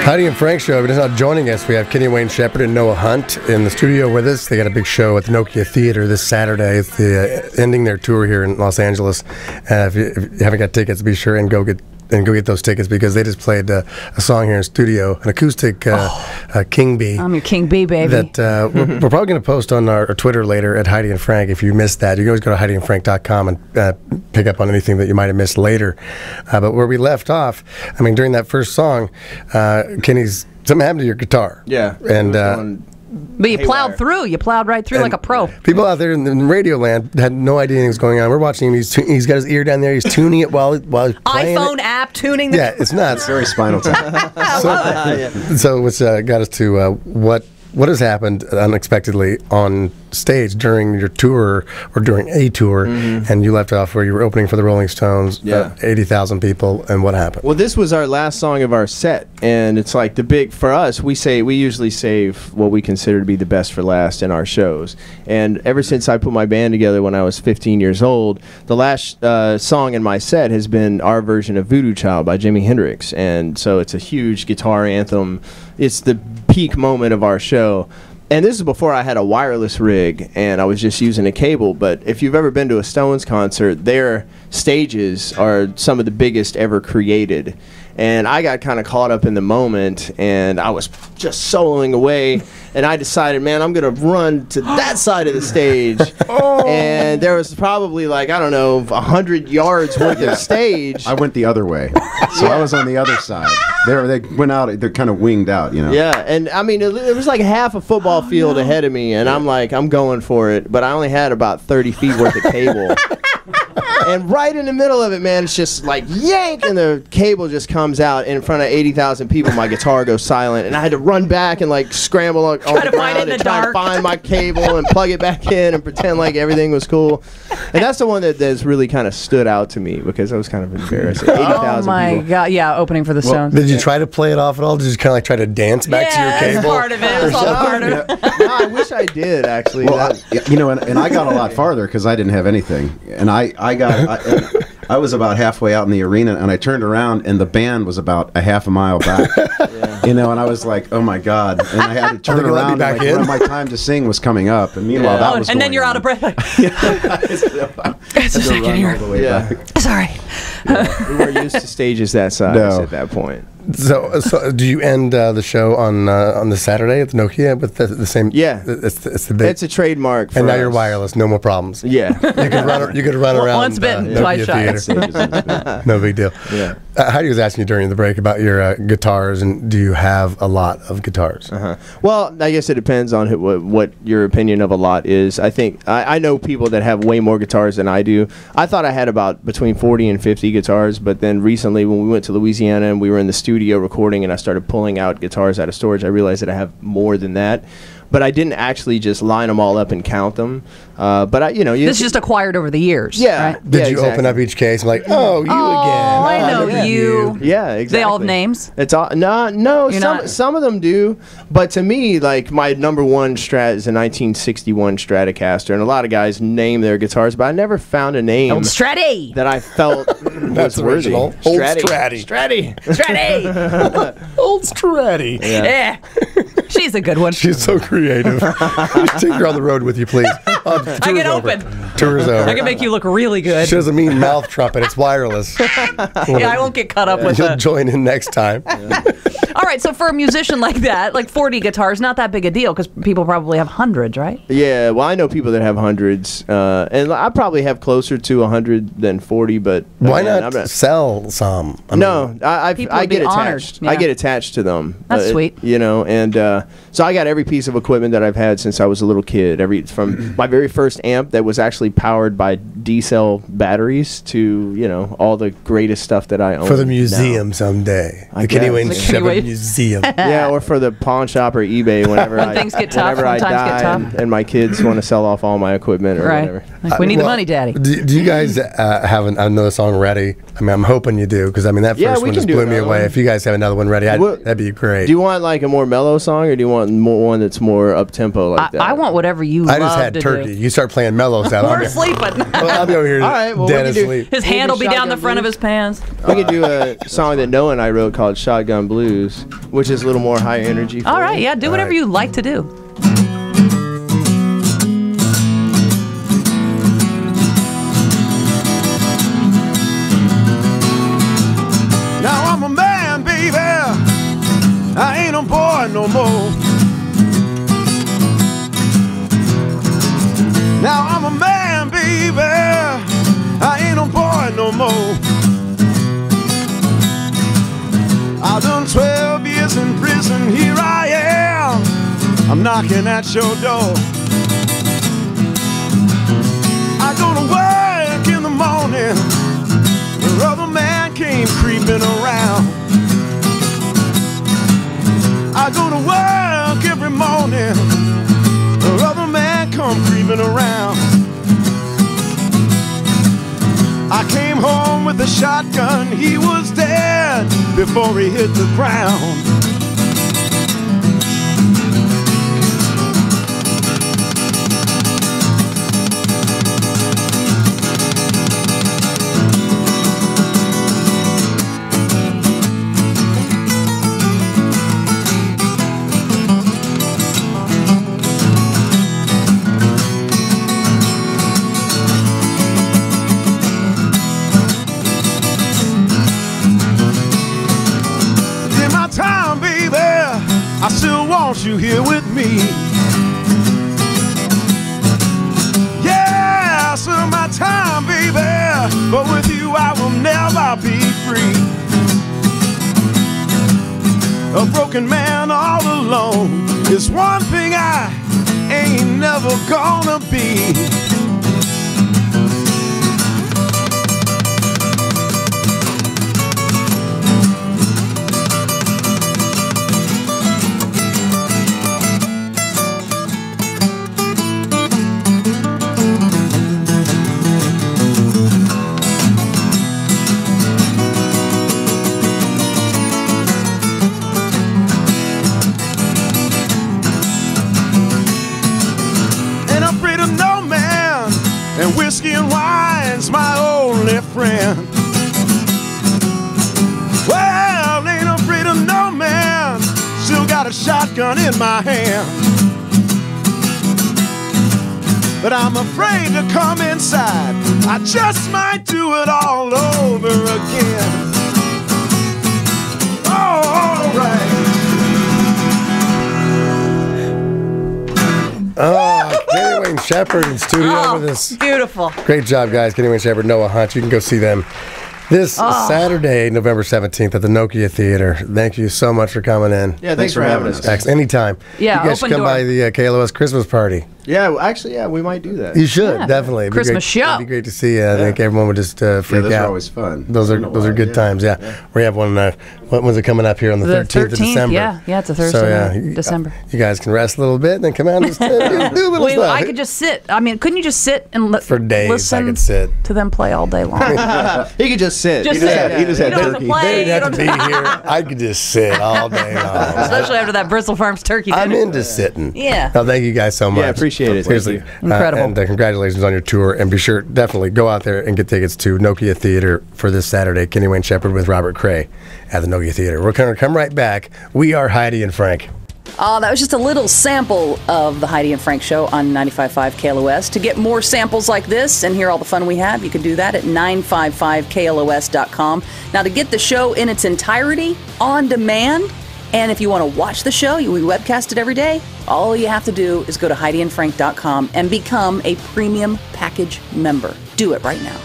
Heidi and Frank show. If it's not joining us, we have Kenny Wayne Shepherd and Noah Hunt in the studio with us. They got a big show at the Nokia Theater this Saturday. It's ending their tour here in Los Angeles. If you haven't got tickets, be sure and go get those tickets, because they just played a song here in studio, an acoustic King Bee. I'm your King Bee, baby. That we're probably going to post on our Twitter later at Heidi and Frank. If you missed that, you can always go to HeidiandFrank.com and pick up on anything that you might have missed later. But where we left off, I mean, during that first song, Kenny's, something happened to your guitar. Yeah. And but you plowed through. You plowed right through like a pro. People out there in radio land had no idea anything was going on. We're watching him. He's got his ear down there. He's tuning it while he's playing iPhone app tuning. Yeah, it's nuts. It's very Spinal Tap. So which got us to what has happened unexpectedly on stage during your tour, or during a tour, and you left off where you were opening for the Rolling Stones, 80,000 people, and what happened? Well, this was our last song of our set, and it's like the big, for us, we usually save what we consider to be the best for last in our shows. And ever since I put my band together when I was 15 years old, the last song in my set has been our version of Voodoo Child by Jimi Hendrix, and so it's a huge guitar anthem. It's the peak moment of our show. And this is before I had a wireless rig and I was just using a cable. But if you've ever been to a Stones concert, their stages are some of the biggest ever created. And I got kind of caught up in the moment, and I was just soloing away, and I decided, man, I'm going to run to that side of the stage. And there was probably, like, I don't know, 100 yards worth of stage. I went the other way. So I was on the other side. They went out, they're kind of winged out, you know? Yeah, and I mean, it was like half a football field ahead of me, and I'm like, I'm going for it. But I only had about 30 feet worth of cable. And right in the middle of it, man, it's just like yank, and the cable just comes out in front of 80,000 people. My guitar goes silent, and I had to run back and like scramble on the ground and try to find my cable and plug it back in and pretend like everything was cool. And that's the one that's really kind of stood out to me, because I was kind of embarrassed. 80,000 oh my people. God! Yeah, opening for the Stones. Did you try to play it off at all? Did you kind of like try to dance back to your cable? Yeah, part of it. It was all part of it. No, I wish I did, actually. Well, you know, and I got a lot farther because I didn't have anything, and I was about halfway out in the arena, and I turned around, and the band was about a half a mile back. You know, and I was like, oh my God. And I had to turn around, and when my time to sing was coming up, and meanwhile that was and then you're out of breath. It's a second here. Sorry. We weren't used to stages that size at that point. So do you end the show on the Saturday at the Nokia with the same? Yeah, it's the big. It's a trademark. And now us. You're wireless, no more problems. Yeah, you could run around. Once bitten, twice shy. No big deal. Yeah. Heidi was asking you during the break about your guitars, and do you have a lot of guitars? Well, I guess it depends on what your opinion of a lot is. I think I know people that have way more guitars than I do. I thought I had about between 40 and 50 guitars, but then recently when we went to Louisiana and we were in the studio recording and I started pulling out guitars out of storage, I realized that I have more than that. But I didn't actually just line them all up and count them. But this is just acquired over the years. Yeah. Right? Did you open up each case and like, oh, you again? Oh, I know you. Yeah, exactly. They all have names? It's all no. Some of them do, but to me, like my number one Strat is a 1961 Stratocaster, and a lot of guys name their guitars, but I never found a name Old Stratty that I felt was worthy. Old Stratty. Old Stratty. Yeah. She's a good one. She's so creative. Take her on the road with you, please. I can open. Tour's over. I can make you look really good. She doesn't mean mouth trumpet. It's wireless. I won't get caught up with You'll join in next time. All right, so for a musician like that, like 40 guitars, not that big a deal, because people probably have hundreds, right? Yeah, well, I know people that have hundreds, and I probably have closer to 100 than 40, but... Why not sell some? I get attached. Yeah. I get attached to them. That's sweet. And so I got every piece of equipment that I've had since I was a little kid. From my very first amp that was actually powered by D-cell batteries to, all the greatest stuff that I own. For the museum someday. The Kenny Wayne Shepherd Museum. Yeah, or for the pawn shop or eBay whenever things get tough, whenever I die and my kids want to sell off all my equipment or whatever. Like, we need the money, Daddy. Do you guys have another song ready? I mean, I'm hoping you do, because I mean that first one just blew me away. If you guys have another one ready, that'd be great. Do you want like a more mellow song, or do you want one that's more up tempo like that? I want whatever you love to do. I just had party. You start playing mellows out. We're sleeping. Well, I'll be over here All right, well, dead we can do- asleep. His hand will be down the front of his pants. We could do a song that Noah and I wrote called Shotgun Blues, which is a little more high energy. For All right, you. yeah, do whatever right. you like to do. Now I'm a man, baby. I ain't a boy no more. Now I'm a man, baby. I ain't a boy no more. I done 12 years in prison. Here I am. I'm knocking at your door. I go to work in the morning. The other man came creeping around. I go to work every morning. The other man come creeping around. I came home with a shotgun. He was dead before he hit the ground. Time, baby, I still want you here with me. Yeah, still my time, baby, but with you I will never be free. A broken man all alone is one thing I ain't never gonna be. And whiskey and wine's my only friend. Well, ain't afraid of no man. Still got a shotgun in my hand. But I'm afraid to come inside. I just might do it all over again. Oh, all right. Oh, Kenny Wayne Shepherd in studio with us. Beautiful. Great job, guys. Kenny Wayne Shepherd, Noah Hunt. You can go see them this Saturday, November 17th at the Nokia Theater. Thank you so much for coming in. Yeah, thanks for having us. Excellent. Anytime. Yeah, you guys should open come door. by the KLOS Christmas party. Yeah, well, actually, yeah, we might do that. You should, Yeah. definitely. It'd be Christmas great. show. It'd be great to see you. I think everyone would just freak those out. are always fun. Those I are don't know why, good times, yeah. We have one, what was it coming up here on the 13th of December? Yeah, it's a Thursday night, December. You guys can rest a little bit and then come out and just do a little Wait, stuff. I could just sit. I mean, couldn't you just sit and For days, listen I could sit. to them play all day long? He could just sit. Just he just sit. had, he just You had don't have to turkey. play. They didn't have to You be don't- here. I could just sit all day long. Especially after that Bristol Farms turkey dinner. I'm into sitting. Yeah. No, thank you guys so much. Yeah, appreciate it. Seriously. Thank Incredible. And congratulations on your tour. And be sure, definitely go out there and get tickets to Nokia Theater for this Saturday. Kenny Wayne Shepherd with Robert Cray at the Nokia Theater. We're going to come right back. We are Heidi and Frank. That was just a little sample of the Heidi and Frank Show on 95.5 KLOS. To get more samples like this and hear all the fun we have, you can do that at 955KLOS.com. Now, to get the show in its entirety on demand, and if you want to watch the show, we webcast it every day, all you have to do is go to HeidiandFrank.com and become a premium package member. Do it right now.